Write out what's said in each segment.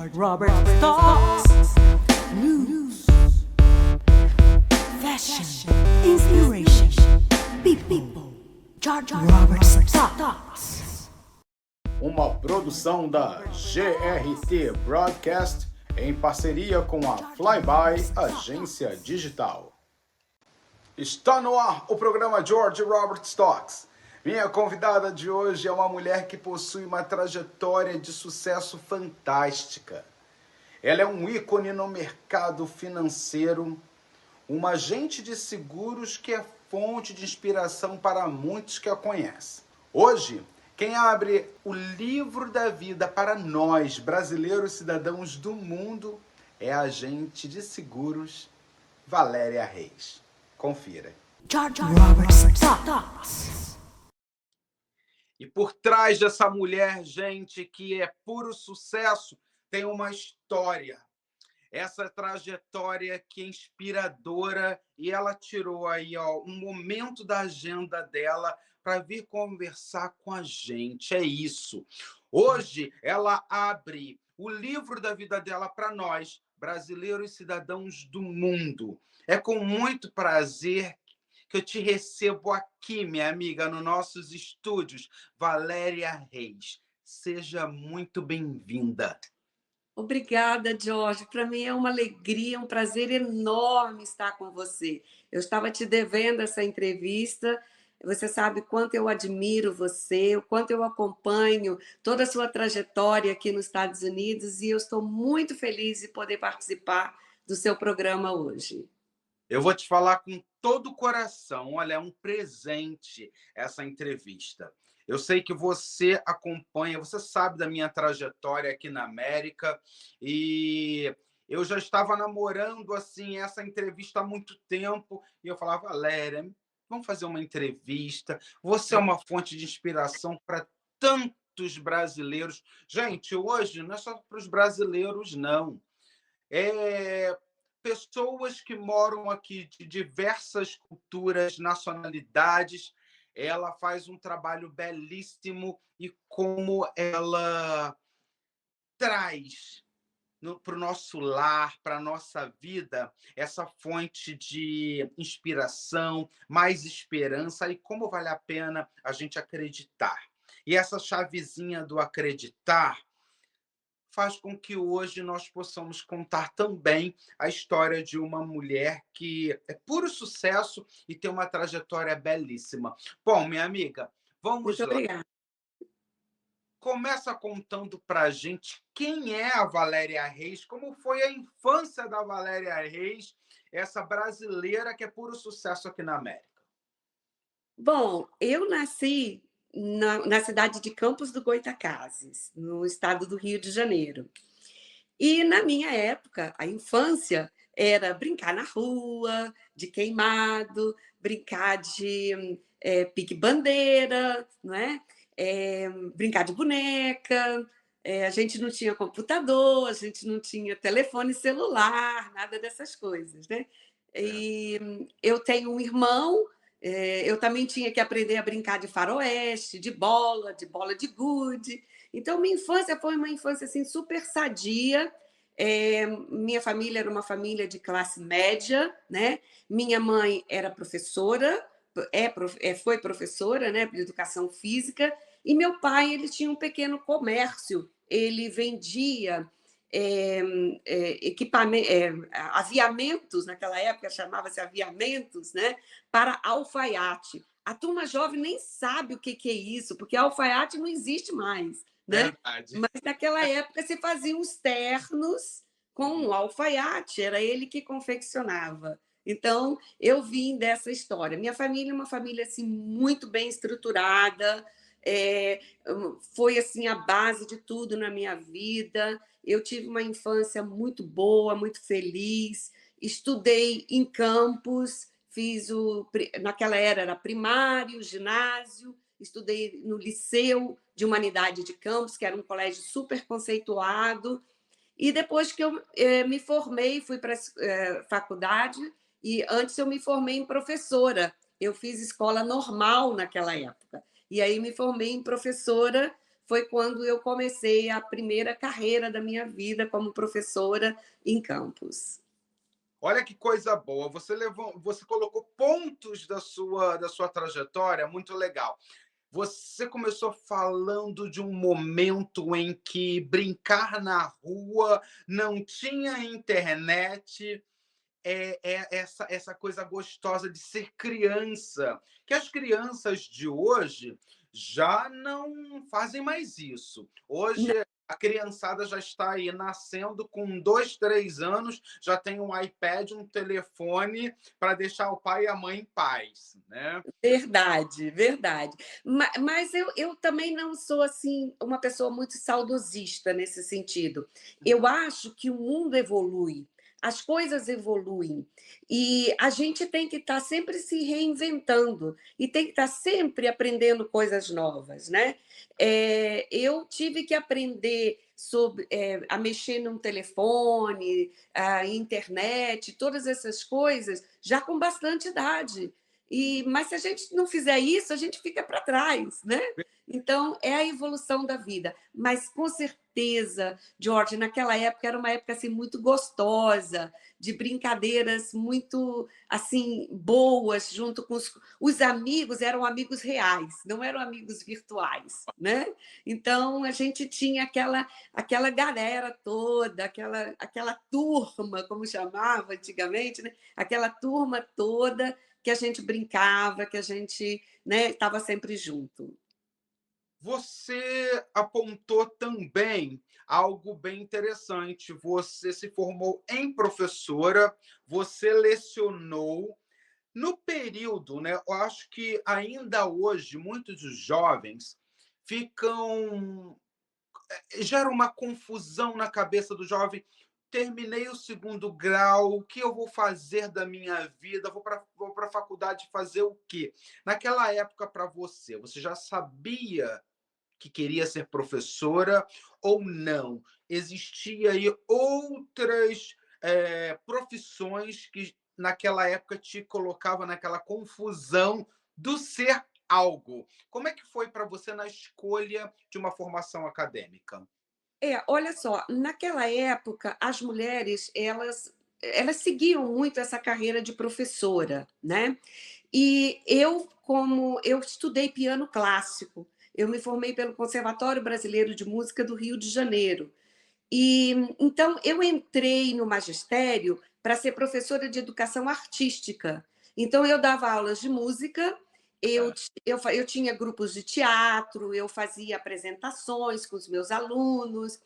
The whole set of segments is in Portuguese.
Robert Talks. News, fashion, inspiration, people. George Robert Talks. Uma produção da GRT Broadcast em parceria com a Flyby Agência Digital. Está no ar o programa George Robert Talks. Minha convidada de hoje é uma mulher que possui uma trajetória de sucesso fantástica. Ela é um ícone no mercado financeiro, uma agente de seguros que é fonte de inspiração para muitos que a conhecem. Hoje, quem abre o livro da vida para nós, brasileiros cidadãos do mundo, é a agente de seguros Valéria Reis. Confira. George Robert Talks. E por trás dessa mulher, gente, que é puro sucesso, tem uma história. Essa trajetória que é inspiradora, e ela tirou aí um momento da agenda dela para vir conversar com a gente. É isso. Hoje ela abre o livro da vida dela para nós, brasileiros e cidadãos do mundo. É com muito prazer que eu te recebo aqui, minha amiga, nos nossos estúdios, Valéria Reis. Seja muito bem-vinda. Obrigada, Jorge. Para mim é uma alegria, um prazer enorme estar com você. Eu estava te devendo essa entrevista. Você sabe quanto eu admiro você, o quanto eu acompanho toda a sua trajetória aqui nos Estados Unidos, e eu estou muito feliz de poder participar do seu programa hoje. Eu vou te falar com todo o coração. Olha, é um presente essa entrevista. Eu sei que você acompanha, você sabe da minha trajetória aqui na América, e eu já estava namorando assim essa entrevista há muito tempo, e eu falava, Valéria, vamos fazer uma entrevista. Você é uma fonte de inspiração para tantos brasileiros. Gente, hoje não é só para os brasileiros, não. Pessoas que moram aqui de diversas culturas, nacionalidades. Ela faz um trabalho belíssimo, e como ela traz para o nosso lar, para a nossa vida, essa fonte de inspiração, mais esperança, e como vale a pena a gente acreditar. E essa chavezinha do acreditar faz com que hoje nós possamos contar também a história de uma mulher que é puro sucesso e tem uma trajetória belíssima. Bom, minha amiga, vamos Muito lá. obrigada. Começa contando para a gente quem é a Valéria Reis, como foi a infância da Valéria Reis, essa brasileira que é puro sucesso aqui na América. Bom, eu nasci na cidade de Campos do Goytacazes, no estado do Rio de Janeiro. E na minha época, a infância era brincar na rua, de queimado, brincar de pique-bandeira, não é? Brincar de boneca. A gente não tinha computador, a gente não tinha telefone celular, nada dessas coisas, né? E eu tenho um irmão. Eu também tinha que aprender a brincar de faroeste, de bola de gude. Então, minha infância foi uma infância assim, super sadia. Minha família era uma família de classe média, né? Minha mãe era professora, foi professora, né, de educação física, e meu pai ele tinha um pequeno comércio. Ele vendia aviamentos, naquela época chamava-se aviamentos, né, para alfaiate. A turma jovem nem sabe o que é isso, porque alfaiate não existe mais, né? Verdade. Mas naquela época se faziam os ternos com um alfaiate, era ele que confeccionava. Então, eu vim dessa história. Minha família é uma família assim, muito bem estruturada, foi assim a base de tudo na minha vida. Eu tive uma infância muito boa, muito feliz. Estudei em Campos, naquela era primário, ginásio, estudei no Liceu de Humanidade de Campos, que era um colégio super conceituado. E depois que eu me formei, fui para a faculdade, e antes eu me formei em professora. Eu fiz escola normal naquela época. E aí me formei em professora, foi quando eu comecei a primeira carreira da minha vida como professora em Campos. Olha que coisa boa. Você colocou pontos da sua trajetória muito legal. Você começou falando de um momento em que brincar na rua, não tinha internet, essa coisa gostosa de ser criança, que as crianças de hoje já não fazem mais isso. Hoje a criançada já está aí nascendo com 2, 3 anos, já tem um iPad, um telefone para deixar o pai e a mãe em paz, né? Verdade, verdade. Mas eu também não sou assim uma pessoa muito saudosista nesse sentido. Eu acho que o mundo evolui, as coisas evoluem e a gente tem que estar sempre se reinventando e tem que estar sempre aprendendo coisas novas, né? Eu tive que aprender sobre a mexer num telefone, a internet, todas essas coisas já com bastante idade. Mas se a gente não fizer isso, a gente fica para trás, né? Então, é a evolução da vida. Mas, com certeza, George, naquela época era uma época assim, muito gostosa, de brincadeiras muito assim boas, junto com os amigos, eram amigos reais, não eram amigos virtuais, né? Então, a gente tinha aquela galera toda, aquela turma, como chamava antigamente, né? Aquela turma toda que a gente brincava, que a gente, né, estava sempre junto. Você apontou também algo bem interessante. Você se formou em professora, você lecionou. No período, né, eu acho que ainda hoje muitos dos jovens ficam. Gera uma confusão na cabeça do jovem. Terminei o segundo grau, o que eu vou fazer da minha vida? Vou para a faculdade fazer o quê? Naquela época, para você, você já sabia que queria ser professora ou não? Existia aí outras profissões que naquela época te colocava naquela confusão do ser algo. Como é que foi para você na escolha de uma formação acadêmica? Olha só, naquela época as mulheres elas seguiam muito essa carreira de professora, né? E eu, como eu estudei piano clássico, eu me formei pelo Conservatório Brasileiro de Música do Rio de Janeiro. E então eu entrei no magistério para ser professora de educação artística. Então eu dava aulas de música, É. eu tinha grupos de teatro, eu fazia apresentações com os meus alunos,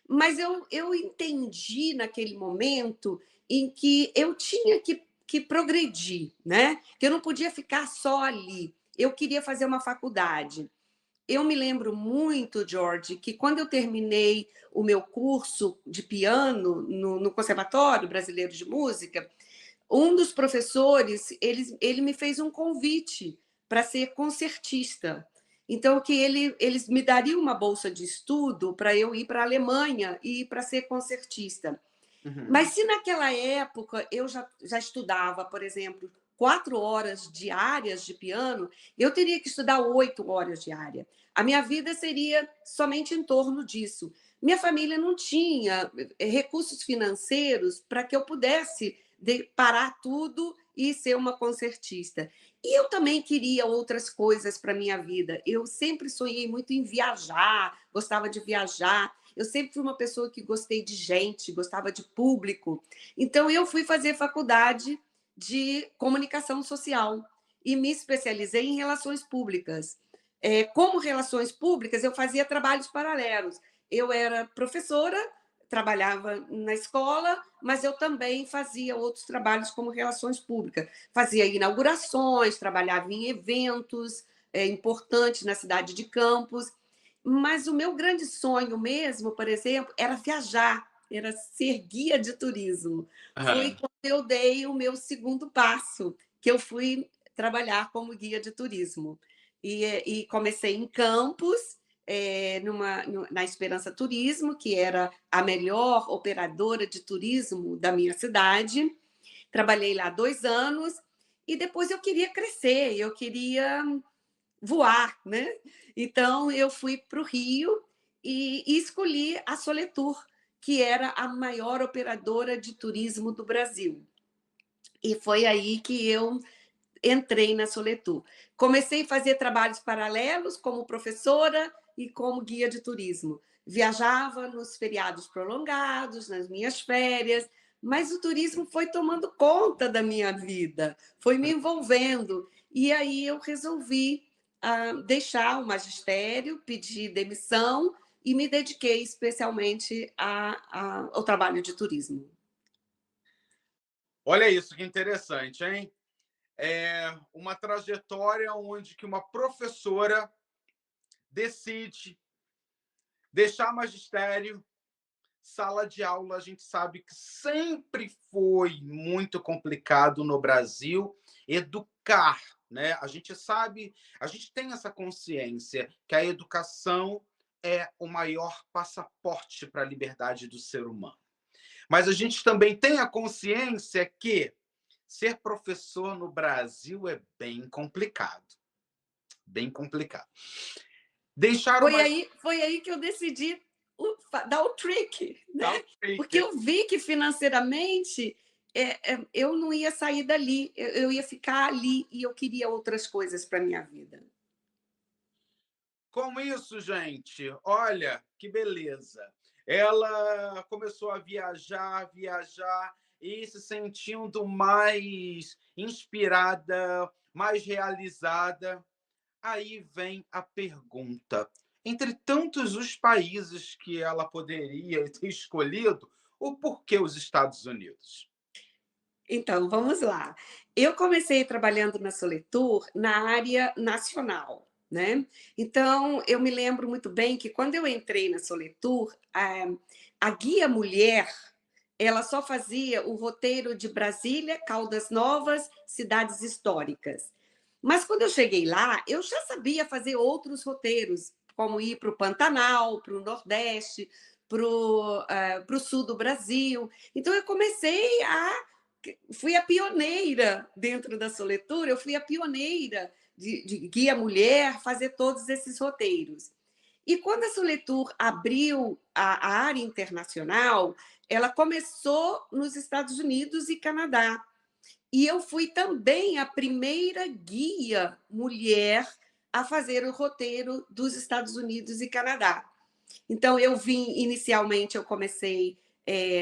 mas eu entendi naquele momento em que eu tinha que progredir, né? Que eu não podia ficar só ali. Eu queria fazer uma faculdade. Eu me lembro muito, George, que quando eu terminei o meu curso de piano no Conservatório Brasileiro de Música, um dos professores, ele me fez um convite para ser concertista. Então, que eles me dariam uma bolsa de estudo para eu ir para a Alemanha e para ser concertista. Uhum. Mas se naquela época eu já estudava, por exemplo, 4 horas diárias de piano, eu teria que estudar 8 horas diárias. A minha vida seria somente em torno disso. Minha família não tinha recursos financeiros para que eu pudesse parar tudo e ser uma concertista. E eu também queria outras coisas para a minha vida. Eu sempre sonhei muito em viajar, gostava de viajar. Eu sempre fui uma pessoa que gostei de gente, gostava de público. Então, eu fui fazer faculdade de comunicação social e me especializei em relações públicas. Como relações públicas, eu fazia trabalhos paralelos. Eu era professora, trabalhava na escola, mas eu também fazia outros trabalhos como relações públicas. Fazia inaugurações, trabalhava em eventos importantes na cidade de Campos. Mas o meu grande sonho mesmo, por exemplo, era viajar, era ser guia de turismo. Foi Aham. quando eu dei o meu segundo passo, que eu fui trabalhar como guia de turismo. E comecei em Campos, na Esperança Turismo, que era a melhor operadora de turismo da minha cidade. Trabalhei lá 2 anos e depois eu queria crescer, eu queria voar, né? Então, eu fui para o Rio e escolhi a Soletur, que era a maior operadora de turismo do Brasil. E foi aí que eu entrei na Soletur. Comecei a fazer trabalhos paralelos como professora e como guia de turismo. Viajava nos feriados prolongados, nas minhas férias, mas o turismo foi tomando conta da minha vida, foi me envolvendo. E aí eu resolvi deixar o magistério, pedir demissão e me dediquei especialmente ao trabalho de turismo. Olha isso, que interessante, hein? É uma trajetória onde que uma professora decide deixar magistério, sala de aula. A gente sabe que sempre foi muito complicado no Brasil educar, né? A gente sabe, a gente tem essa consciência que a educação é o maior passaporte para a liberdade do ser humano. Mas a gente também tem a consciência que ser professor no Brasil é bem complicado, bem complicado. Deixar uma Foi aí que eu decidi dar o trick, né? Porque trick. eu vi que financeiramente eu não ia sair dali, eu ia ficar ali e eu queria outras coisas para minha vida. Com isso, gente, olha que beleza. Ela começou a viajar, viajar e se sentindo mais inspirada, mais realizada. Aí vem a pergunta: entre tantos os países que ela poderia ter escolhido, o porquê os Estados Unidos? Então, vamos lá. Eu comecei trabalhando na Soletur na área nacional, né? Então, eu me lembro muito bem que quando eu entrei na Soletur, a guia mulher, ela só fazia o roteiro de Brasília, Caldas Novas, cidades históricas. Mas quando eu cheguei lá, eu já sabia fazer outros roteiros, como ir para o Pantanal, para o Nordeste, para o sul do Brasil. Então, eu comecei fui a pioneira dentro da Soletura, eu fui a pioneira de guia mulher, fazer todos esses roteiros. E quando a Soletur abriu a área internacional, ela começou nos Estados Unidos e Canadá. E eu fui também a primeira guia mulher a fazer o roteiro dos Estados Unidos e Canadá. Então, inicialmente, eu comecei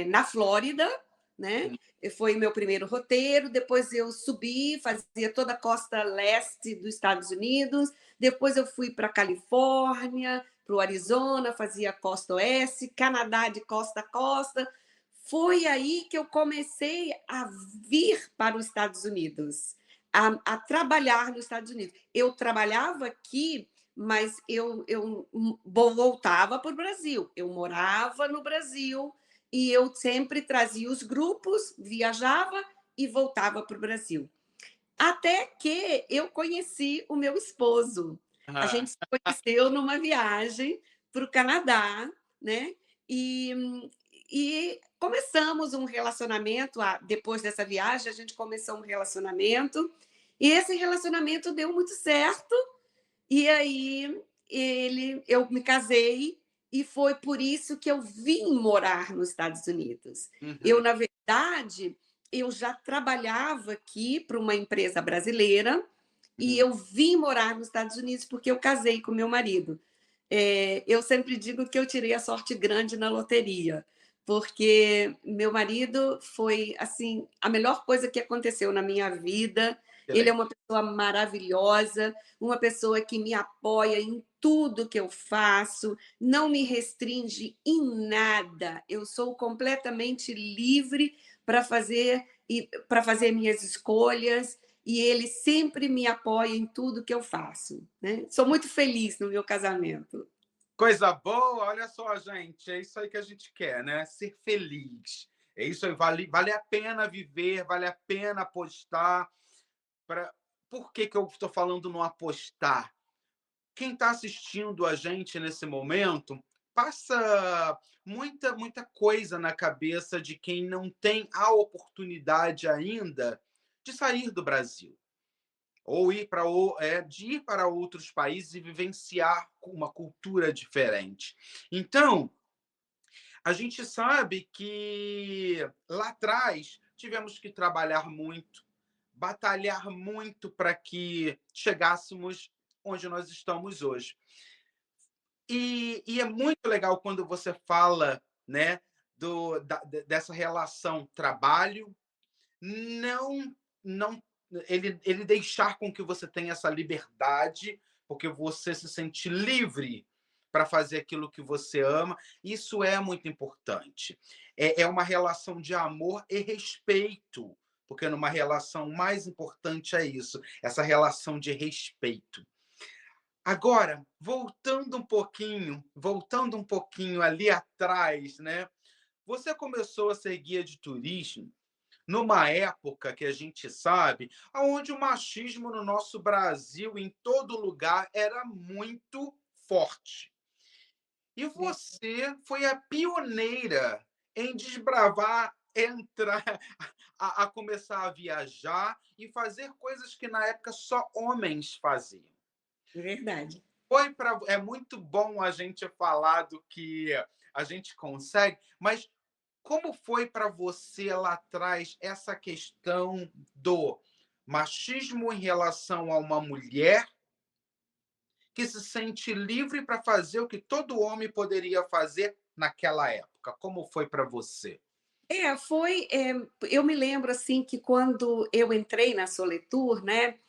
na Flórida, né? Foi meu primeiro roteiro, depois eu subi, fazia toda a costa leste dos Estados Unidos, depois eu fui para a Califórnia, para o Arizona, fazia a costa oeste, Canadá de costa a costa. Foi aí que eu comecei a vir para os Estados Unidos, a trabalhar nos Estados Unidos. Eu trabalhava aqui, mas eu voltava para o Brasil. Eu morava no Brasil e eu sempre trazia os grupos, viajava e voltava para o Brasil. Até que eu conheci o meu esposo. A Ah, gente se conheceu numa viagem para o Canadá, né? E começamos um relacionamento. Depois dessa viagem, a gente começou um relacionamento. E esse relacionamento deu muito certo. E aí eu me casei e foi por isso que eu vim morar nos Estados Unidos. Eu, uhum, na verdade, eu já trabalhava aqui para uma empresa brasileira e uhum. eu vim morar nos Estados Unidos porque eu casei com meu marido. Eu sempre digo que eu tirei a sorte grande na loteria, porque meu marido foi assim a melhor coisa que aconteceu na minha vida. Ele é Excelente. uma pessoa maravilhosa, uma pessoa que me apoia em tudo que eu faço, não me restringe em nada. Eu sou completamente livre para fazer minhas escolhas e ele sempre me apoia em tudo que eu faço, né? Sou muito feliz no meu casamento. Coisa boa, olha só, gente, é isso aí que a gente quer, né? Ser feliz. É isso aí, vale a pena viver, vale a pena apostar. Pra... Por que eu estou falando no apostar? Quem está assistindo a gente nesse momento passa muita coisa na cabeça de quem não tem a oportunidade ainda de sair do Brasil. ou de ir para outros países e vivenciar uma cultura diferente. Então, a gente sabe que lá atrás tivemos que trabalhar muito, batalhar muito para que chegássemos onde nós estamos hoje. E é muito legal quando você fala, né, dessa relação trabalho, não, não, ele deixar com que você tenha essa liberdade, porque você se sente livre para fazer aquilo que você ama. Isso é muito importante. É uma relação de amor e respeito, porque numa relação o mais importante é isso, essa relação de respeito. Agora, voltando um pouquinho ali atrás, né? Você começou a ser guia de turismo numa época que a gente sabe, onde o machismo no nosso Brasil, em todo lugar, era muito forte. E você foi a pioneira em desbravar, entrar, a começar a viajar e fazer coisas que na época só homens faziam. É verdade. É muito bom a gente falar do que a gente consegue, mas como foi para você lá atrás essa questão do machismo em relação a uma mulher que se sente livre para fazer o que todo homem poderia fazer naquela época? Como foi para você? Eu me lembro, assim, que quando eu entrei na Soletur, né,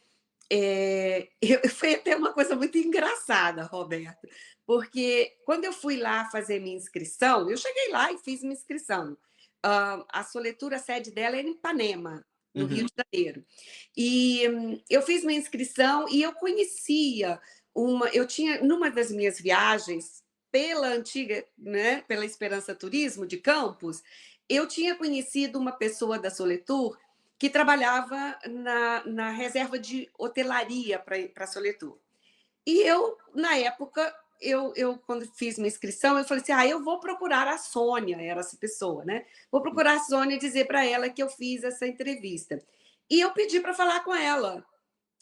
foi até uma coisa muito engraçada, Roberto, porque quando eu fui lá fazer minha inscrição, eu cheguei lá e fiz minha inscrição. A Soletura, a sede dela era em Ipanema, no Rio Uhum. de Janeiro. E eu fiz minha inscrição e eu conhecia eu tinha, numa das minhas viagens pela antiga, né, pela Esperança Turismo de Campos, eu tinha conhecido uma pessoa da Soletur que trabalhava na reserva de hotelaria para Soletur. E eu, na época, quando fiz minha inscrição, eu falei assim: eu vou procurar a Sônia, era essa pessoa, né? Vou procurar a Sônia e dizer para ela que eu fiz essa entrevista. E eu pedi para falar com ela.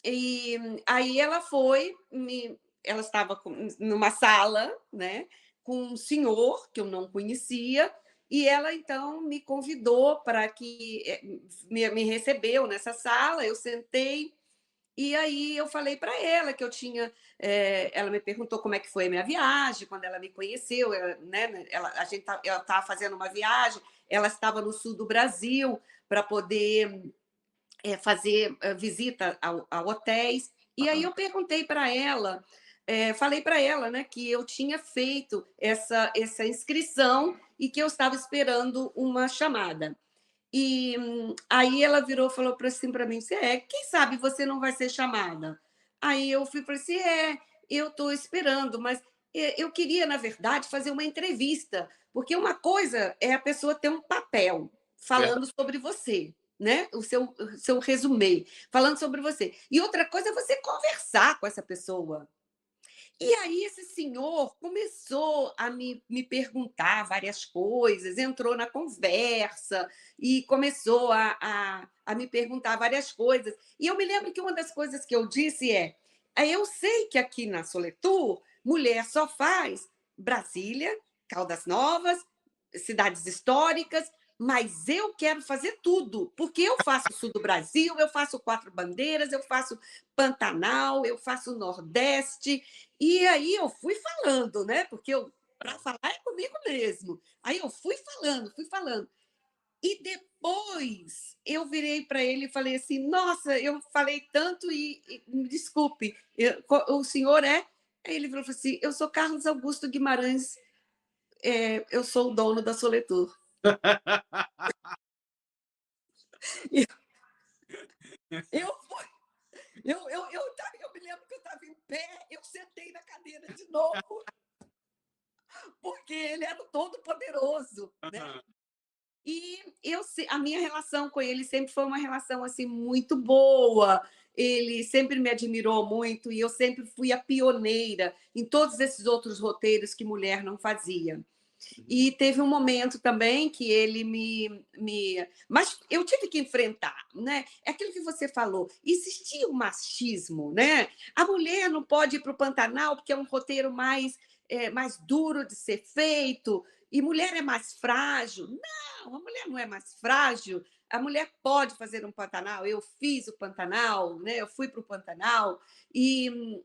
E aí ela ela estava numa sala, né, com um senhor que eu não conhecia, e ela então me convidou para que me recebeu nessa sala, eu sentei, e aí eu falei para ela que eu tinha. Ela me perguntou como é que foi a minha viagem, quando ela me conheceu, né, ela estava fazendo uma viagem, ela estava no sul do Brasil para poder fazer visita a hotéis. E aí eu perguntei para ela, falei para ela, né, que eu tinha feito essa inscrição e que eu estava esperando uma chamada. E aí ela virou e falou assim para mim: quem sabe você não vai ser chamada? Aí eu falei assim: eu estou esperando, mas eu queria, na verdade, fazer uma entrevista, porque uma coisa é a pessoa ter um papel falando sobre você, né? O seu resumê, falando sobre você. E outra coisa é você conversar com essa pessoa. E aí esse senhor começou a me perguntar várias coisas, entrou na conversa e começou a me perguntar várias coisas. E eu me lembro que uma das coisas que eu disse eu sei que aqui na Soletur, mulher só faz Brasília, Caldas Novas, cidades históricas, mas eu quero fazer tudo, porque eu faço o sul do Brasil, eu faço Quatro Bandeiras, eu faço Pantanal, eu faço Nordeste, e aí eu fui falando, né? Porque para falar é comigo mesmo. Aí eu fui falando, fui falando. E depois eu virei para ele e falei assim: nossa, eu falei tanto e me desculpe, o senhor é? Aí ele falou assim: eu sou Carlos Augusto Guimarães, eu sou o dono da Soletur. E eu fui. Eu me lembro que eu estava em pé, eu sentei na cadeira de novo, porque ele era o todo-poderoso, né? E a minha relação com ele sempre foi uma relação assim muito boa. Ele sempre me admirou muito e eu sempre fui a pioneira em todos esses outros roteiros que mulher não fazia. E teve um momento também que ele Mas eu tive que enfrentar, né? É aquilo que você falou, existia o machismo, né? A mulher não pode ir para o Pantanal porque é um roteiro mais duro de ser feito, e mulher é mais frágil. Não, a mulher não é mais frágil, a mulher pode fazer um Pantanal. Eu fiz o Pantanal, né? Eu fui para o Pantanal, e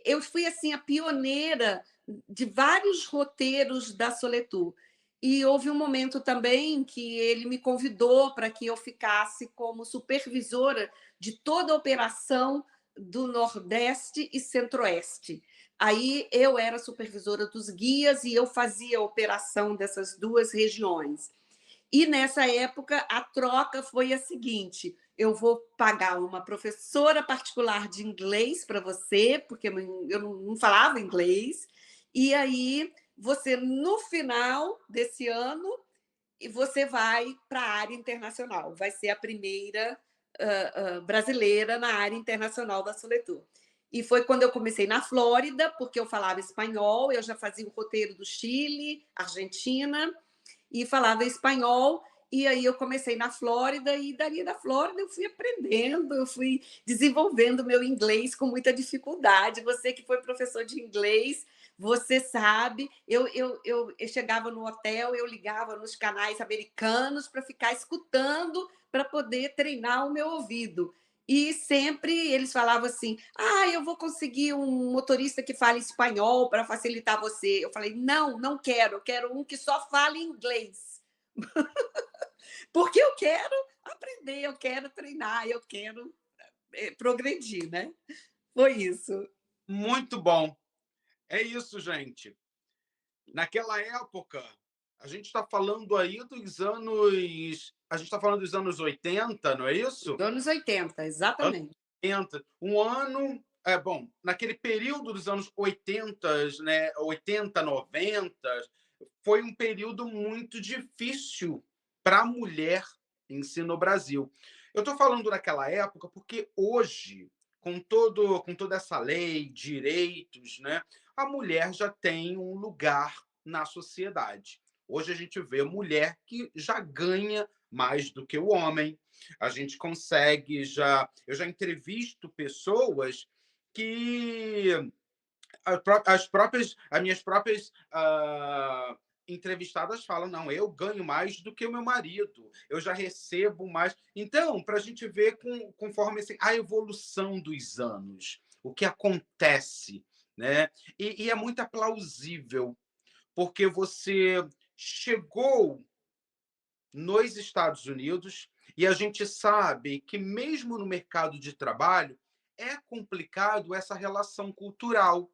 eu fui assim a pioneira de vários roteiros da Soletur. E houve um momento também que ele me convidou para que eu ficasse como supervisora de toda a operação do Nordeste e Centro-Oeste. Aí eu era supervisora dos guias e eu fazia a operação dessas duas regiões. E nessa época a troca foi a seguinte: eu vou pagar uma professora particular de inglês para você, porque eu não falava inglês, e aí você, no final desse ano, você vai para a área internacional, vai ser a primeira brasileira na área internacional da Soletur. E foi quando eu comecei na Flórida, porque eu falava espanhol, eu já fazia o roteiro do Chile, Argentina, e falava espanhol. E aí eu comecei na Flórida, e dali da Flórida eu fui aprendendo, eu fui desenvolvendo meu inglês com muita dificuldade. Você que foi professor de inglês, você sabe, eu chegava no hotel, eu ligava nos canais americanos para ficar escutando, para poder treinar o meu ouvido. E sempre eles falavam assim: eu vou conseguir um motorista que fale espanhol para facilitar você. Eu falei: não, não quero, eu quero um que só fale inglês. Porque eu quero aprender, eu quero treinar, eu quero progredir, né? Foi isso. Muito bom. É isso, gente. Naquela época, a gente está falando aí dos anos. A gente está falando dos anos 80, não é isso? Anos 80, Anos exatamente. 80. Um ano. Bom, naquele período dos anos 80, né? 80, 90, foi um período muito difícil para a mulher em si no Brasil. Eu estou falando daquela época porque hoje, com toda essa lei, direitos, né, a mulher já tem um lugar na sociedade. Hoje a gente vê mulher que já ganha mais do que o homem. A gente consegue já. Eu já entrevisto pessoas que as minhas próprias entrevistadas falam: não, eu ganho mais do que o meu marido, eu já recebo mais. Então, para a gente ver conforme assim, a evolução dos anos, o que acontece, né? E é muito plausível, porque você chegou nos Estados Unidos e a gente sabe que, mesmo no mercado de trabalho, é complicado essa relação cultural,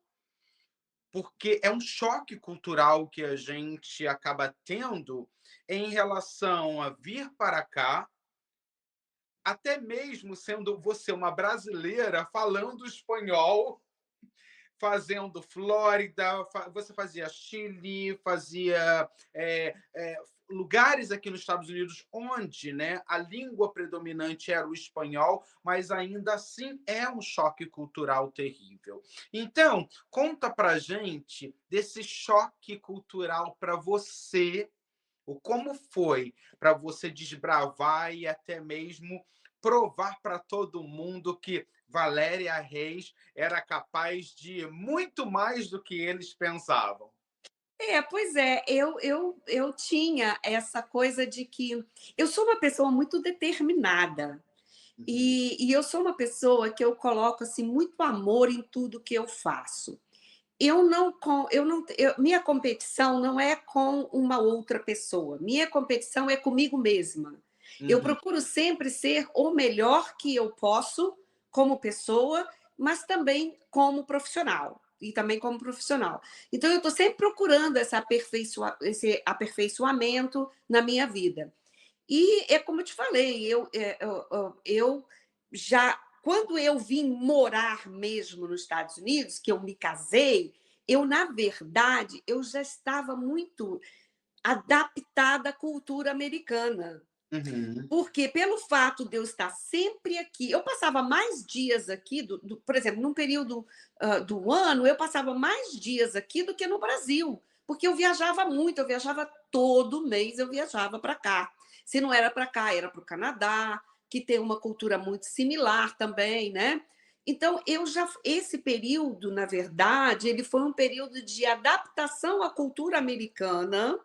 porque é um choque cultural que a gente acaba tendo em relação a vir para cá, até mesmo sendo você uma brasileira falando espanhol, fazendo Flórida, você fazia Chile, fazia lugares aqui nos Estados Unidos onde, né, a língua predominante era o espanhol, mas ainda assim é um choque cultural terrível. Então, conta pra gente desse choque cultural para você, o como foi para você desbravar e até mesmo provar para todo mundo que Valéria Reis era capaz de muito mais do que eles pensavam. Pois é, eu tinha essa coisa de que eu sou uma pessoa muito determinada. Uhum, E eu sou uma pessoa que eu coloco assim muito amor em tudo que eu faço. Minha competição não é com uma outra pessoa. Minha competição é comigo mesma. Eu uhum, procuro sempre ser o melhor que eu posso como pessoa, mas também como profissional. E também como profissional. Então, eu estou sempre procurando esse aperfeiçoamento na minha vida. E é como eu te falei, eu já, quando eu vim morar mesmo nos Estados Unidos, que eu me casei, na verdade, eu já estava muito adaptada à cultura americana. uhum, Porque, pelo fato de eu estar sempre aqui, eu passava mais dias aqui, por exemplo, num período do ano, eu passava mais dias aqui do que no Brasil, porque eu viajava muito, eu viajava todo mês, eu viajava para cá. Se não era para cá, era para o Canadá, que tem uma cultura muito similar também, né? Então, esse período, na verdade, ele foi um período de adaptação à cultura americana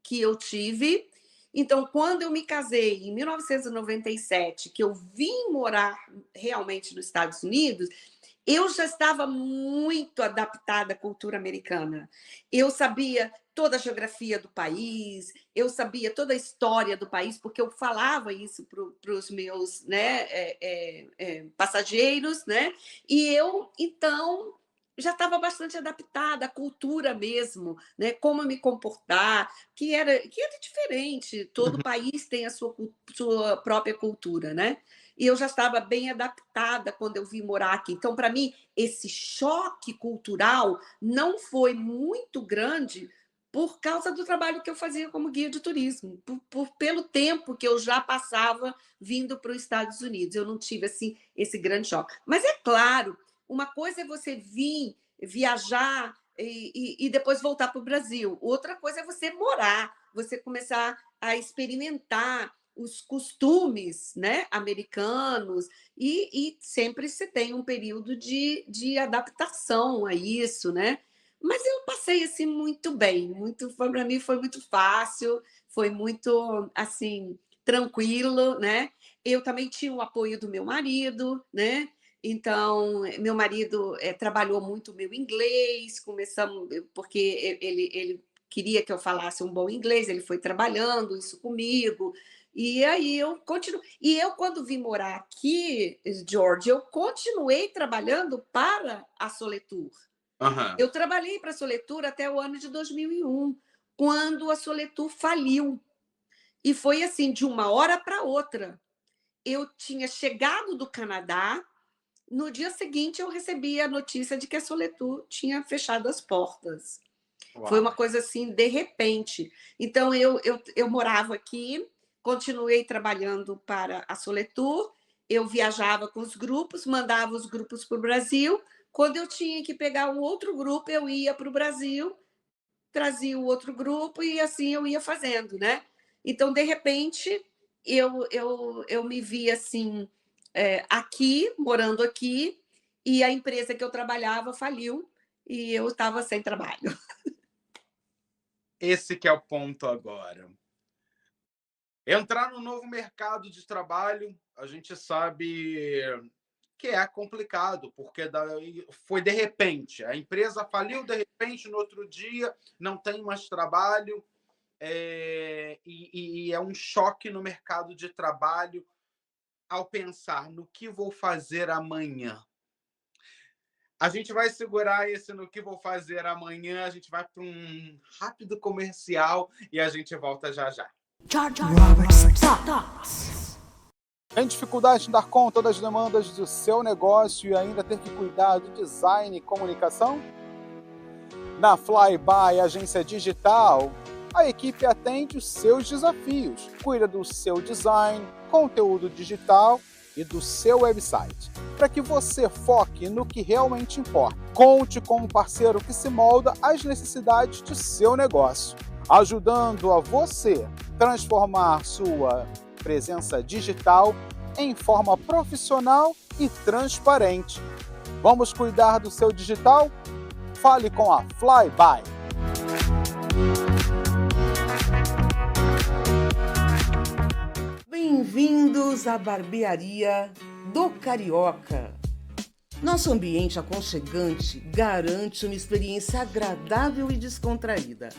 que eu tive. Então, quando eu me casei em 1997, que eu vim morar realmente nos Estados Unidos, eu já estava muito adaptada à cultura americana. Eu sabia toda a geografia do país, eu sabia toda a história do país, porque eu falava isso para os meus, né, passageiros, né? E eu, então, já estava bastante adaptada à cultura mesmo, né? Como me comportar, que era diferente. Todo país tem a sua própria cultura, né? E eu já estava bem adaptada quando eu vim morar aqui. Então, para mim, esse choque cultural não foi muito grande por causa do trabalho que eu fazia como guia de turismo, pelo tempo que eu já passava vindo para os Estados Unidos. Eu não tive assim, esse grande choque. Mas é claro, uma coisa é você vir viajar e depois voltar para o Brasil. Outra coisa é você morar, você começar a experimentar os costumes, né, americanos, e sempre se tem um período de adaptação a isso, né? Mas eu passei assim muito bem, para mim foi muito fácil, foi muito assim tranquilo, né? Eu também tinha o apoio do meu marido, né? Então, meu marido trabalhou muito o meu inglês, começamos, porque ele queria que eu falasse um bom inglês, ele foi trabalhando isso comigo, e aí eu continuo. E eu, quando vim morar aqui, George, eu continuei trabalhando para a Soletur. Aham. Eu trabalhei para a Soletur até o ano de 2001, quando a Soletur faliu. E foi assim, de uma hora para outra. Eu tinha chegado do Canadá, no dia seguinte eu recebi a notícia de que a Soletur tinha fechado as portas. Foi uma Uau. coisa assim, de repente. Então, eu morava aqui, continuei trabalhando para a Soletur, eu viajava com os grupos, mandava os grupos para o Brasil. Quando eu tinha que pegar um outro grupo, eu ia para o Brasil, trazia o outro grupo e assim eu ia fazendo, né? Então, de repente, eu me vi assim, aqui, morando aqui, e a empresa que eu trabalhava faliu e eu estava sem trabalho. Esse que é o ponto agora. Entrar no novo mercado de trabalho, a gente sabe que é complicado, porque foi de repente. A empresa faliu de repente, no outro dia não tem mais trabalho, e é um choque no mercado de trabalho ao pensar no que vou fazer amanhã. A gente vai segurar esse no que vou fazer amanhã, a gente vai para um rápido comercial e a gente volta já já. George Roberts Talks. Tem dificuldade em dar conta das demandas do seu negócio e ainda ter que cuidar do design e comunicação? Na Flyby Agência Digital, a equipe atende os seus desafios, cuida do seu design, conteúdo digital e do seu website, para que você foque no que realmente importa. Conte com um parceiro que se molda às necessidades do seu negócio, ajudando a você transformar sua presença digital em forma profissional e transparente. Vamos cuidar do seu digital? Fale com a Flyby. Bem-vindos à barbearia do Carioca. Nosso ambiente aconchegante garante uma experiência agradável e descontraída.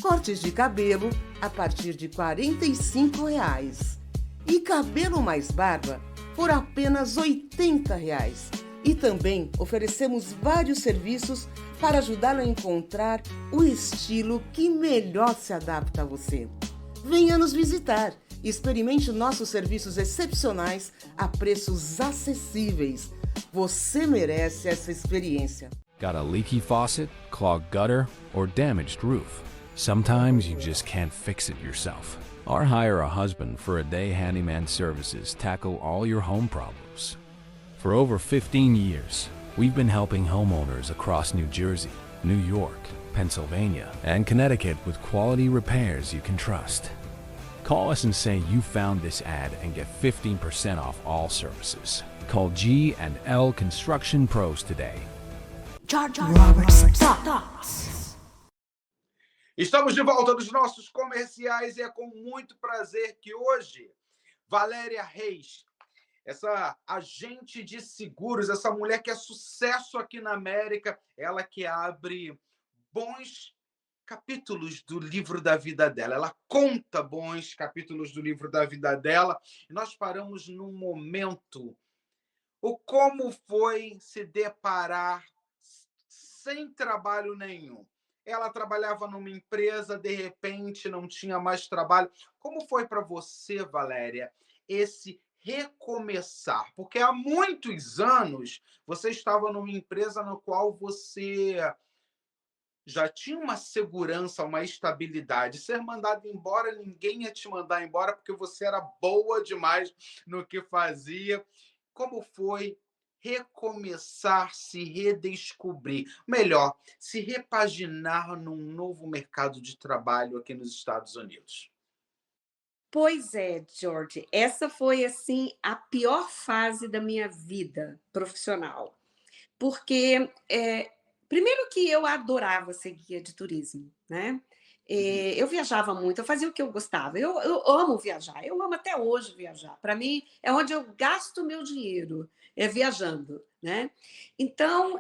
Cortes de cabelo a partir de R$ 45,00 e cabelo mais barba por apenas R$ 80,00. E também oferecemos vários serviços para ajudá-lo a encontrar o estilo que melhor se adapta a você. Venha nos visitar e experimente nossos serviços excepcionais a preços acessíveis. Você merece essa experiência. Got a leaky faucet, clogged gutter, or damaged roof? Sometimes you just can't fix it yourself. Or hire a husband for a day handyman services tackle all your home problems. For over 15 years, we've been helping homeowners across New Jersey, New York, Pennsylvania, and Connecticut with quality repairs you can trust. Call us and say you found this ad and get 15% off all services. Call G&L Construction Pros today. Robert's Thoughts. Estamos de volta dos nossos comerciais e é com muito prazer que hoje Valéria Reis, essa agente de seguros, essa mulher que é sucesso aqui na América, ela que abre bons capítulos do livro da vida dela. Ela conta bons capítulos do livro da vida dela. E nós paramos num momento. O como foi se deparar sem trabalho nenhum. Ela trabalhava numa empresa, de repente não tinha mais trabalho. Como foi para você, Valéria, esse recomeçar? Porque há muitos anos você estava numa empresa na qual você já tinha uma segurança, uma estabilidade. Ser mandado embora, ninguém ia te mandar embora porque você era boa demais no que fazia. Como foi recomeçar, se redescobrir? Melhor, se repaginar num novo mercado de trabalho aqui nos Estados Unidos? Pois é, George, essa foi assim a pior fase da minha vida profissional, porque primeiro que eu adorava ser guia de turismo, né? Eu viajava muito, eu fazia o que eu gostava. Eu amo viajar, eu amo até hoje viajar. Para mim, é onde eu gasto meu dinheiro, é viajando, né? Então,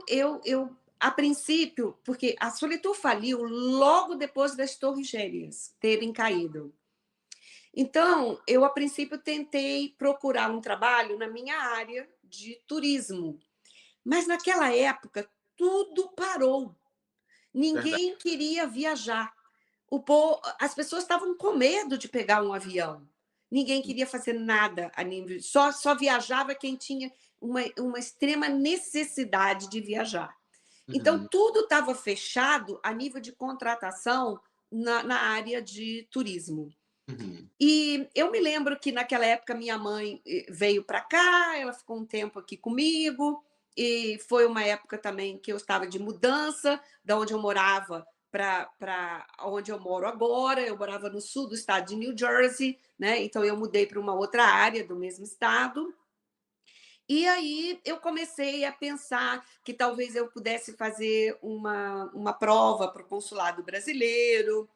a princípio, porque a Solitur faliu logo depois das Torres Gêmeas terem caído. Então, eu, a princípio, tentei procurar um trabalho na minha área de turismo. Mas, naquela época, tudo parou. Verdade. Ninguém queria viajar. As pessoas estavam com medo de pegar um avião. Ninguém queria fazer nada a nível. Só viajava quem tinha uma extrema necessidade de viajar. Então, tudo estava fechado a nível de contratação na área de turismo. E eu me lembro que, naquela época, minha mãe veio para cá, ela ficou um tempo aqui comigo, e foi uma época também que eu estava de mudança, da onde eu morava para onde eu moro agora. Eu morava no sul do estado de New Jersey, né? Então, eu mudei para uma outra área do mesmo estado. E aí eu comecei a pensar que talvez eu pudesse fazer uma prova para o consulado brasileiro,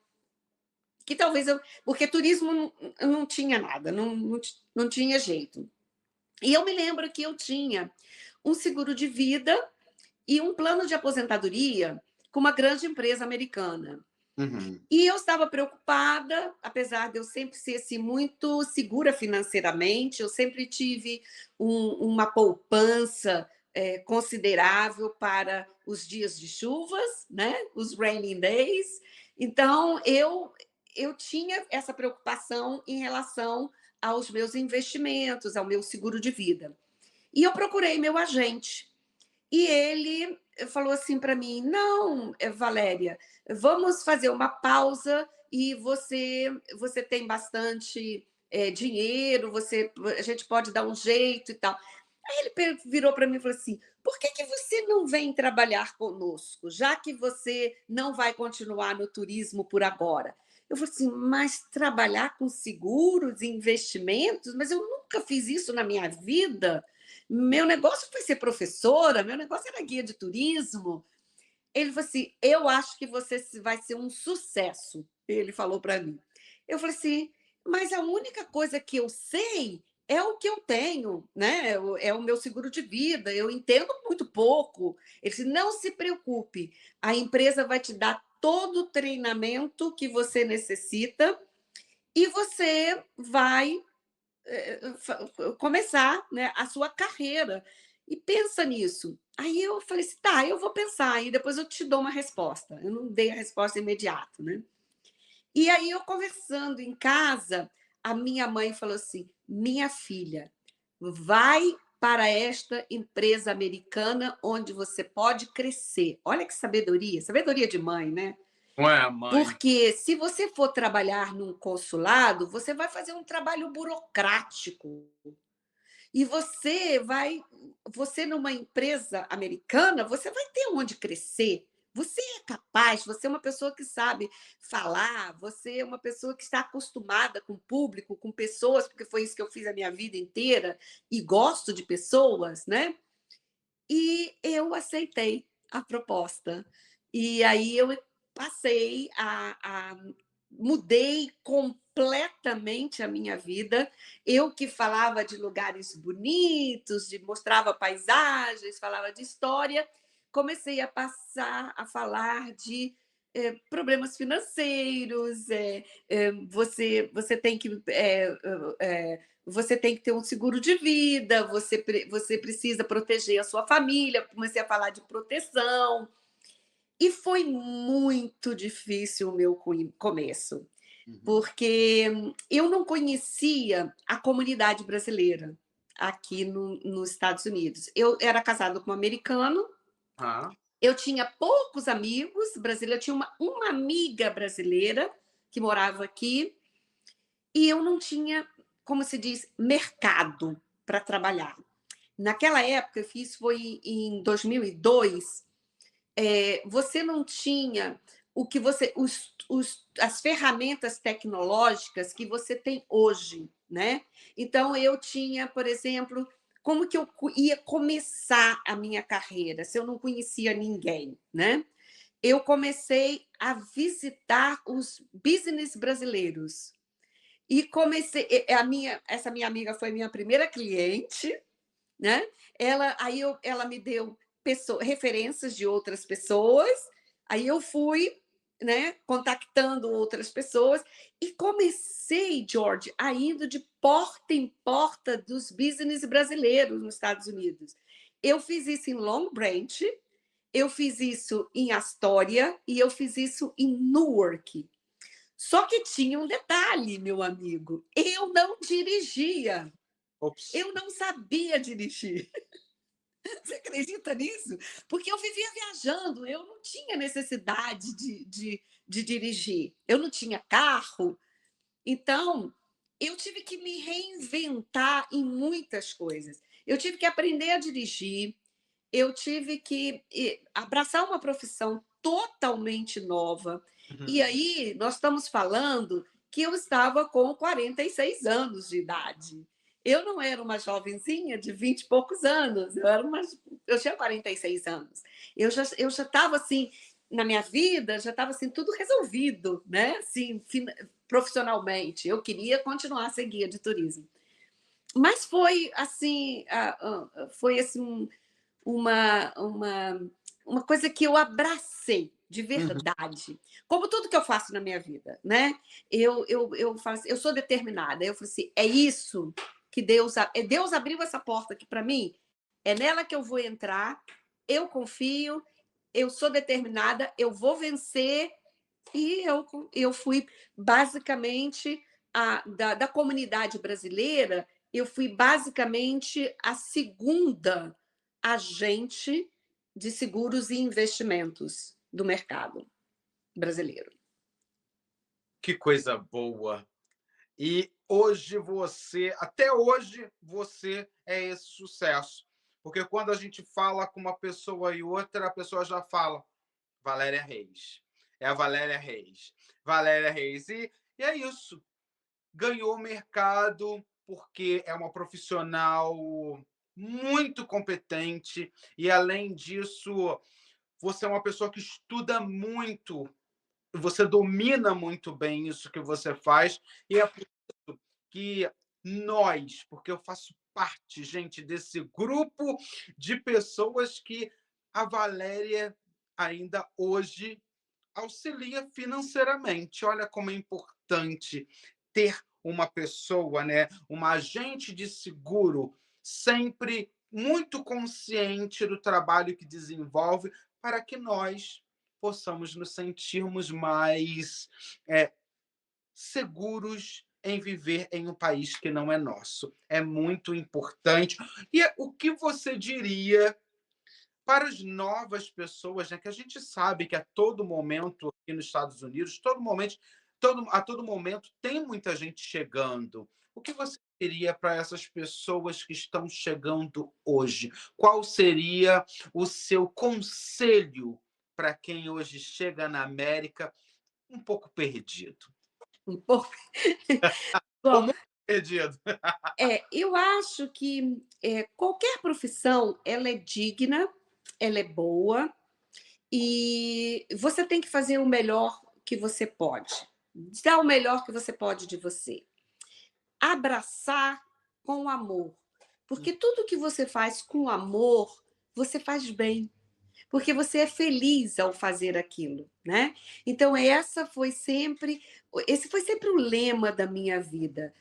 que talvez eu. Porque turismo não tinha nada, não tinha jeito. E eu me lembro que eu tinha um seguro de vida e um plano de aposentadoria com uma grande empresa americana. E eu estava preocupada, apesar de eu sempre ser assim, muito segura financeiramente, eu sempre tive uma poupança considerável para os dias de chuvas, né? Os rainy days. Então, eu tinha essa preocupação em relação aos meus investimentos, ao meu seguro de vida. E eu procurei meu agente. E ele falou assim para mim: não, Valéria, vamos fazer uma pausa e você tem bastante dinheiro, a gente pode dar um jeito e tal. Aí ele virou para mim e falou assim: por que você não vem trabalhar conosco, já que você não vai continuar no turismo por agora? Eu falei assim: mas trabalhar com seguros e investimentos? Mas eu nunca fiz isso na minha vida. Meu negócio foi ser professora, meu negócio era guia de turismo. Ele falou assim: eu acho que você vai ser um sucesso, ele falou para mim. Eu falei assim: mas a única coisa que eu sei é o que eu tenho, né? É o meu seguro de vida, eu entendo muito pouco. Ele disse: não se preocupe, a empresa vai te dar todo o treinamento que você necessita e você vai começar, né, a sua carreira. E pensa nisso. Aí eu falei assim: tá, eu vou pensar, e depois eu te dou uma resposta. Eu não dei a resposta imediata, né? E aí eu conversando em casa, a minha mãe falou assim: minha filha, vai para esta empresa americana onde você pode crescer. Olha que sabedoria, sabedoria de mãe, né? Ué, mãe. Porque se você for trabalhar num consulado, você vai fazer um trabalho burocrático. E você numa empresa americana, você vai ter onde crescer, Você é capaz, você é uma pessoa que sabe falar, você é uma pessoa que está acostumada com o público, com pessoas, porque foi isso que eu fiz a minha vida inteira e gosto de pessoas, né? E eu aceitei a proposta. E aí eu passei a mudei completamente a minha vida. Eu que falava de lugares bonitos, de mostrava paisagens, falava de história, comecei a passar a falar de problemas financeiros. Você tem que você tem que ter um seguro de vida, você precisa proteger a sua família. Comecei a falar de proteção. E foi muito difícil o meu começo, Uhum. porque eu não conhecia a comunidade brasileira aqui nos Estados Unidos. Eu era casada com um americano, Ah, eu tinha poucos amigos brasileiros, eu tinha uma amiga brasileira que morava aqui, e eu não tinha, como se diz, mercado para trabalhar. Naquela época, eu fiz foi em 2002. Você não tinha o que você as ferramentas tecnológicas que você tem hoje, né? Então eu tinha, por exemplo, como que eu ia começar a minha carreira se eu não conhecia ninguém, né? Eu comecei a visitar os business brasileiros e comecei essa minha amiga foi minha primeira cliente, né? Ela me deu referências de outras pessoas, aí eu fui, né, contactando outras pessoas e comecei, George, a indo de porta em porta dos business brasileiros nos Estados Unidos. Eu fiz isso em Long Branch, eu fiz isso em Astoria e eu fiz isso em Newark. Só que tinha um detalhe, meu amigo, eu não dirigia, ops. eu não sabia dirigir. Você acredita nisso? Porque eu vivia viajando, eu não tinha necessidade de dirigir, eu não tinha carro, então eu tive que me reinventar em muitas coisas. Eu tive que aprender a dirigir, eu tive que abraçar uma profissão totalmente nova. E Uhum. aí, nós estamos falando que eu estava com 46 anos de idade. Eu não era uma jovenzinha de 20 e poucos anos, eu tinha 46 anos. Eu já estava assim, na minha vida, já estava assim, tudo resolvido, né? Assim, profissionalmente. Eu queria continuar a ser guia de turismo. Mas foi assim uma coisa que eu abracei de Uhum. verdade, como tudo que eu faço na minha vida, né? Eu falo assim, eu sou determinada. Eu falo assim, é isso que Deus abriu essa porta aqui para mim, é nela que eu vou entrar. Eu confio, eu sou determinada, eu vou vencer. E eu fui basicamente da comunidade brasileira, eu fui basicamente a segunda agente de seguros e investimentos do mercado brasileiro. Que coisa boa. E hoje até hoje, você é esse sucesso. Porque quando a gente fala com uma pessoa e outra, a pessoa já fala Valéria Reis. É a Valéria Reis. Valéria Reis. E é isso. Ganhou mercado porque é uma profissional muito competente e, além disso, você é uma pessoa que estuda muito, você domina muito bem isso que você faz, e é por isso que nós, porque eu faço parte, gente, desse grupo de pessoas que a Valéria ainda hoje auxilia financeiramente. Olha como é importante ter uma pessoa, né, uma agente de seguro sempre muito consciente do trabalho que desenvolve para que nós possamos nos sentirmos mais seguros em viver em um país que não é nosso. É muito importante. E o que você diria para as novas pessoas, né, que a gente sabe que a todo momento aqui nos Estados Unidos, a todo momento tem muita gente chegando. O que você diria para essas pessoas que estão chegando hoje? Qual seria o seu conselho para quem hoje chega na América um pouco perdido? Um pouco. Ou Bom, muito perdido? eu acho que qualquer profissão ela é digna, ela é boa, e você tem que fazer o melhor que você pode. Dar o melhor que você pode de você. Abraçar com amor. Porque tudo que você faz com amor, você faz bem. Porque você é feliz ao fazer aquilo, né? Então, esse foi sempre o lema da minha vida.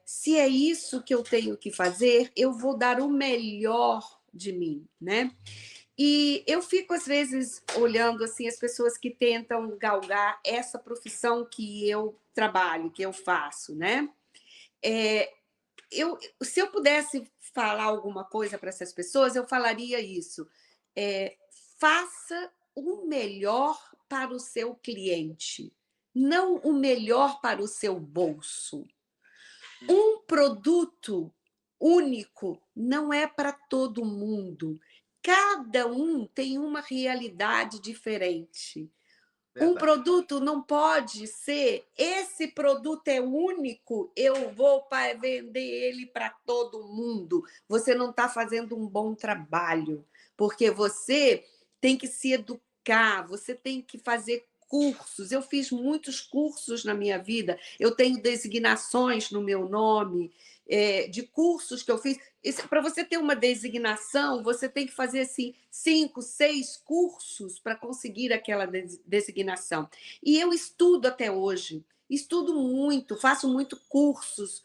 Se é isso que eu tenho que fazer, eu vou dar o melhor de mim, né? E eu fico, às vezes, olhando assim as pessoas que tentam galgar essa profissão que eu trabalho, que eu faço, né? É, se eu pudesse falar alguma coisa para essas pessoas, eu falaria isso. É, faça o melhor para o seu cliente, não o melhor para o seu bolso. Um produto único não é para todo mundo. Cada um tem uma realidade diferente. Um Verdade. produto não pode ser, esse produto é único, eu vou vender ele para todo mundo. Você não está fazendo um bom trabalho, porque você tem que se educar, você tem que fazer cursos. Eu fiz muitos cursos na minha vida, eu tenho designações no meu nome, de cursos que eu fiz. Para você ter uma designação, você tem que fazer assim 5, 6 cursos para conseguir aquela designação. E eu estudo até hoje, estudo muito, faço muito cursos,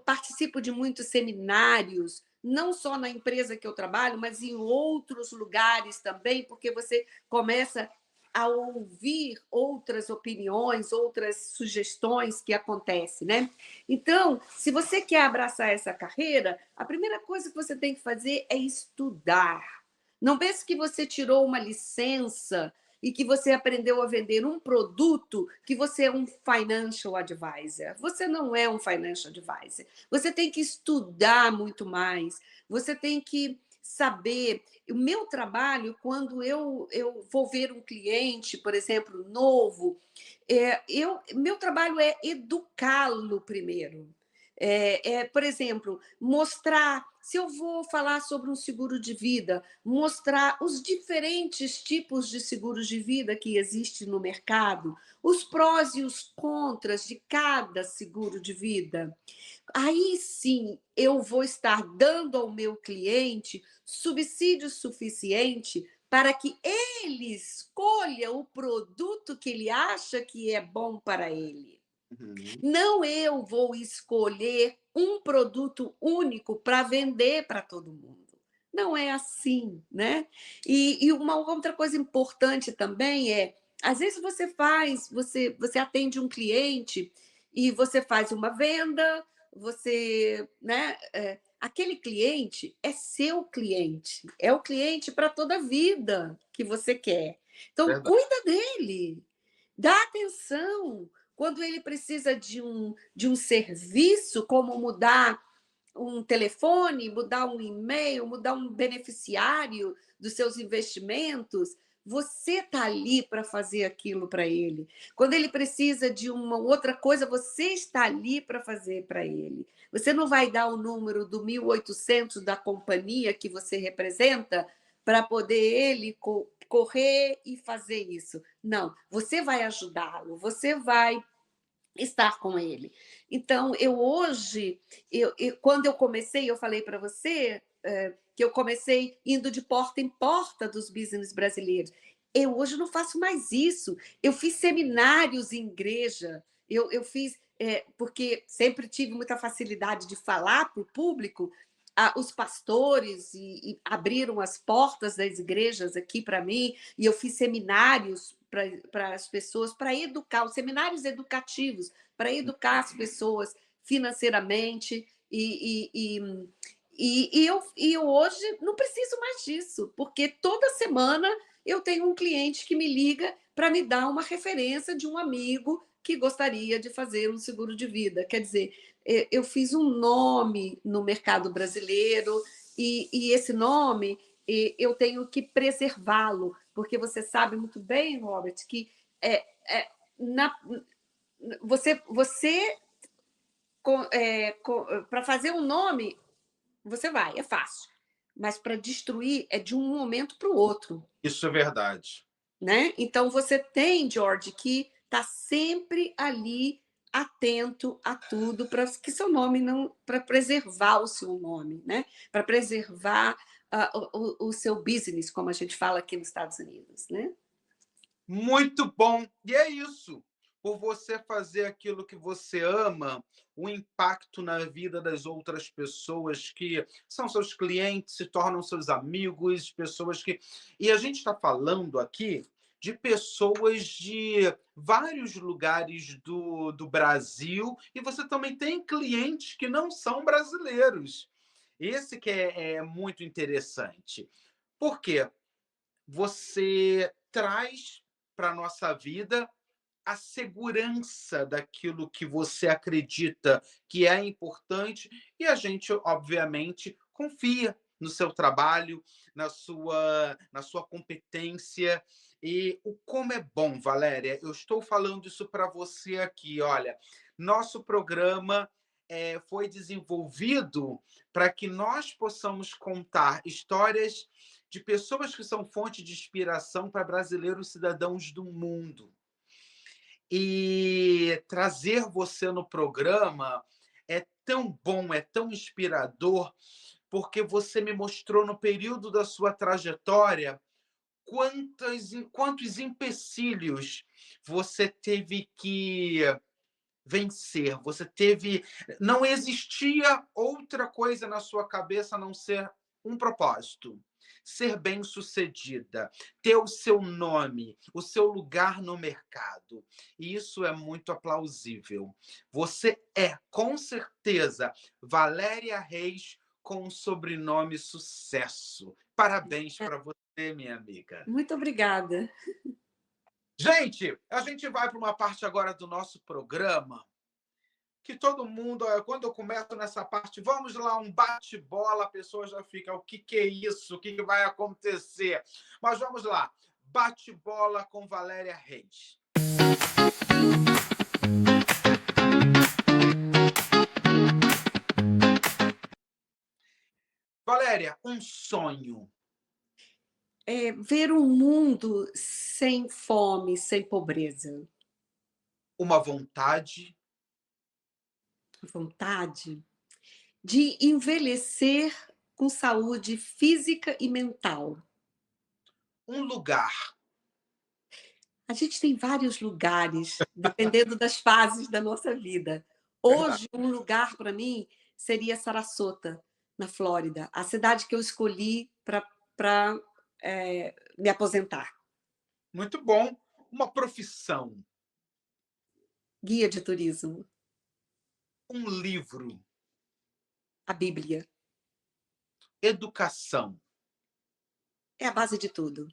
participo de muitos seminários, não só na empresa que eu trabalho, mas em outros lugares também, porque você começa a ouvir outras opiniões, outras sugestões que acontecem, né? Então, se você quer abraçar essa carreira, a primeira coisa que você tem que fazer é estudar. Não pense que você tirou uma licença e que você aprendeu a vender um produto, que você é um financial advisor. Você não é um financial advisor. Você tem que estudar muito mais. Você tem que saber. O meu trabalho, quando eu vou ver um cliente, por exemplo, novo, meu trabalho é educá-lo primeiro. Por exemplo, mostrar, se eu vou falar sobre um seguro de vida, mostrar os diferentes tipos de seguros de vida que existem no mercado, os prós e os contras de cada seguro de vida. Aí sim eu vou estar dando ao meu cliente subsídio suficiente para que ele escolha o produto que ele acha que é bom para ele. Uhum. Não eu vou escolher um produto único para vender para todo mundo. Não é assim, né? E uma outra coisa importante também às vezes você atende um cliente e você faz uma venda, né? Aquele cliente é seu cliente, é o cliente para toda a vida que você quer. Então, Verdade. cuida dele, dá atenção. Quando ele precisa de um serviço, como mudar um telefone, mudar um e-mail, mudar um beneficiário dos seus investimentos, você está ali para fazer aquilo para ele. Quando ele precisa de uma outra coisa, você está ali para fazer para ele. Você não vai dar o número do 1800 da companhia que você representa para poder ele correr e fazer isso. Não, você vai ajudá-lo, você vai estar com ele. Então, quando eu comecei, eu falei para você que eu comecei indo de porta em porta dos business brasileiros. Eu hoje não faço mais isso. Eu fiz seminários em igreja, eu fiz, porque sempre tive muita facilidade de falar para o público. Os pastores abriram as portas das igrejas aqui para mim, e eu fiz seminários para as pessoas, para educar, os seminários educativos, para educar as pessoas financeiramente. Eu hoje não preciso mais disso, porque toda semana eu tenho um cliente que me liga para me dar uma referência de um amigo que gostaria de fazer um seguro de vida. Quer dizer, eu fiz um nome no mercado brasileiro, e esse nome eu tenho que preservá-lo, porque você sabe muito bem, Robert, que é, é, na, você para fazer um nome, você vai, é fácil. Mas para destruir é de um momento para o outro. Isso é verdade. Né? Então você tem, George, que está sempre ali atento a tudo para que seu nome não, para preservar o seu nome, né? Para preservar o seu business, como a gente fala aqui nos Estados Unidos, né? Muito bom. E é isso. Por você fazer aquilo que você ama, o impacto na vida das outras pessoas que são seus clientes, se tornam seus amigos, pessoas que. E a gente está falando aqui de pessoas de vários lugares do Brasil, e você também tem clientes que não são brasileiros. Esse que é muito interessante. Por quê? Você traz para a nossa vida a segurança daquilo que você acredita que é importante e a gente, obviamente, confia no seu trabalho, na sua competência. E o como é bom, Valéria, eu estou falando isso para você aqui. Olha, nosso programa foi desenvolvido para que nós possamos contar histórias de pessoas que são fonte de inspiração para brasileiros cidadãos do mundo. E trazer você no programa é tão bom, é tão inspirador, porque você me mostrou no período da sua trajetória quantos empecilhos você teve que vencer. Você teve. Não existia outra coisa na sua cabeça a não ser um propósito. Ser bem-sucedida, ter o seu nome, o seu lugar no mercado. E isso é muito aplausível. Você é, com certeza, Valéria Reis com o sobrenome Sucesso. Parabéns para você, minha amiga. Muito obrigada. Gente, a gente vai para uma parte agora do nosso programa que todo mundo, quando eu começo nessa parte, vamos lá, um bate-bola, a pessoa já fica, o que é isso? O que vai acontecer? Mas vamos lá, bate-bola com Valéria Reis. Valéria, um sonho. Ver um mundo sem fome, sem pobreza. Uma vontade. Vontade de envelhecer com saúde física e mental. Um lugar. A gente tem vários lugares, dependendo das fases da nossa vida. Verdade. Hoje, um lugar para mim seria Sarasota, na Flórida, a cidade que eu escolhi para me aposentar. Muito bom. Uma profissão. Guia de turismo, Um livro. a Bíblia. Educação. É a base de tudo.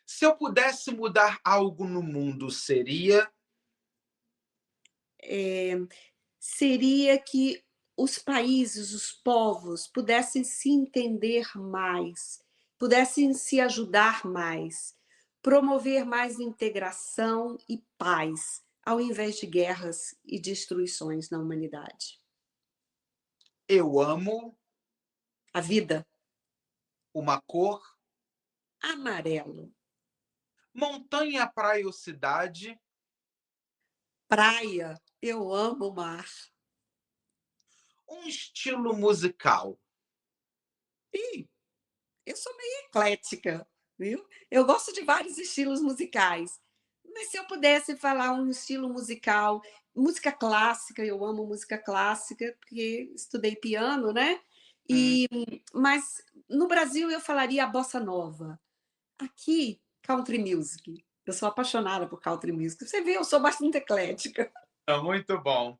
Se eu pudesse mudar algo no mundo, seria Seria que os países, os povos, pudessem se entender mais, pudessem se ajudar mais, promover mais integração e paz, ao invés de guerras e destruições na humanidade. eu amo A vida, uma cor, amarelo. montanha, praia ou cidade, Praia, eu amo o mar. um estilo musical. Ih, eu sou meio eclética, viu? Eu gosto de vários estilos musicais. Mas se eu pudesse falar um estilo musical, música clássica, eu amo música clássica, porque estudei piano, né? Hum, Mas no Brasil eu falaria a bossa nova. Aqui, country music. Eu sou apaixonada por country music. Você vê, eu sou bastante eclética. é muito bom.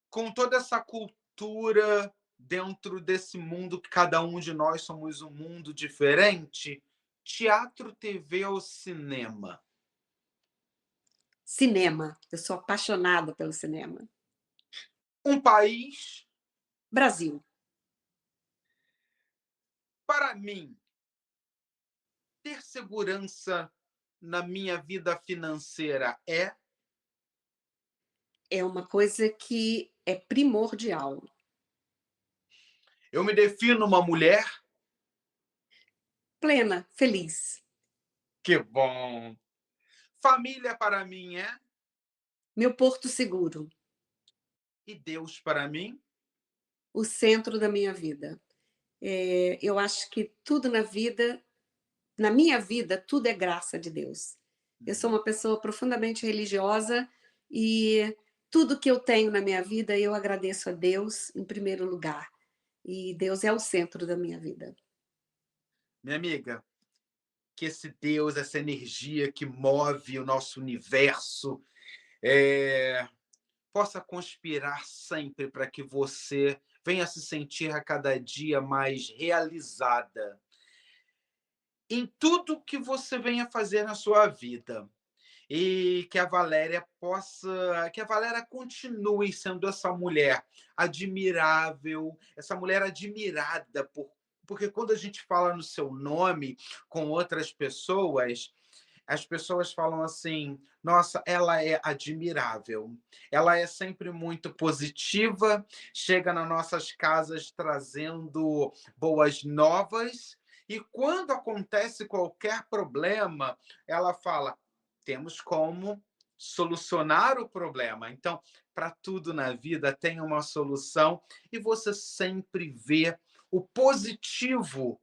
Com toda essa cultura dentro desse mundo que cada um de nós somos um mundo diferente, teatro, TV ou cinema? Cinema. Eu sou apaixonada pelo cinema. Um país, Brasil. para mim, ter segurança na minha vida financeira É uma coisa que é primordial. eu me defino uma mulher? Plena, feliz. Que bom! Família para mim é? Meu porto seguro, E Deus para mim? o centro da minha vida. Eu acho que tudo na minha vida, tudo é graça de Deus. Eu sou uma pessoa profundamente religiosa e tudo que eu tenho na minha vida, eu agradeço a Deus em primeiro lugar. E Deus é o centro da minha vida. Minha amiga, que esse Deus, essa energia que move o nosso universo, possa conspirar sempre para que você venha se sentir a cada dia mais realizada em tudo que você venha fazer na sua vida. E que a Valéria continue sendo essa mulher admirável, essa mulher admirada porque quando a gente fala no seu nome com outras pessoas, as pessoas falam assim: nossa, ela é admirável, ela é sempre muito positiva, chega nas nossas casas trazendo boas novas, e quando acontece qualquer problema, ela fala: temos como solucionar o problema. Então, para tudo na vida tem uma solução, e você sempre vê o positivo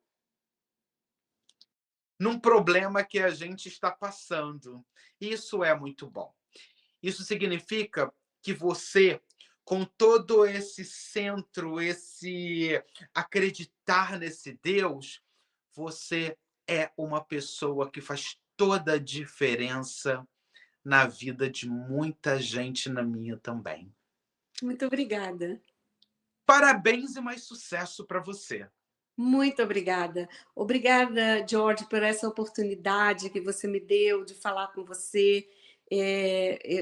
num problema que a gente está passando. Isso é muito bom. Isso significa que você, com todo esse centro, esse acreditar nesse Deus, você é uma pessoa que faz toda a diferença na vida de muita gente, na minha também. Muito obrigada. Parabéns e mais sucesso para você. Muito obrigada. Obrigada, George, por essa oportunidade que você me deu de falar com você.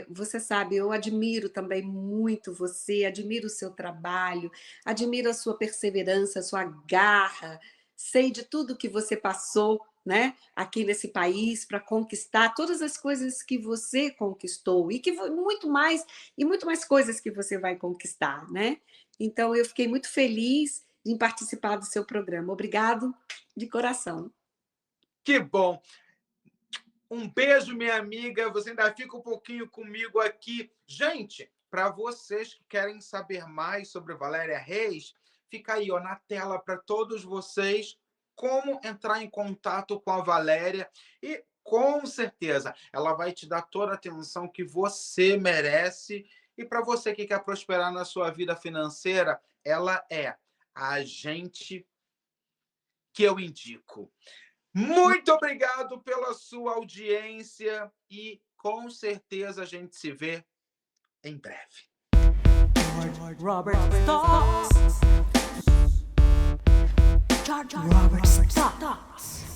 Você sabe, eu admiro também muito você, admiro o seu trabalho, admiro a sua perseverança, a sua garra. Sei de tudo que você passou, né, aqui nesse país para conquistar todas as coisas que você conquistou e muito mais coisas que você vai conquistar, né? Então eu fiquei muito feliz em participar do seu programa. Obrigado de coração. Que bom. Um beijo, minha amiga. Você ainda fica um pouquinho comigo aqui. Gente, para vocês que querem saber mais sobre Valéria Reis, fica aí na tela para todos vocês como entrar em contato com a Valéria, e com certeza ela vai te dar toda a atenção que você merece. E para você que quer prosperar na sua vida financeira, ela é a agente que eu indico. Muito obrigado pela sua audiência e com certeza a gente se vê em breve. Robert Stocks. Robert Stocks.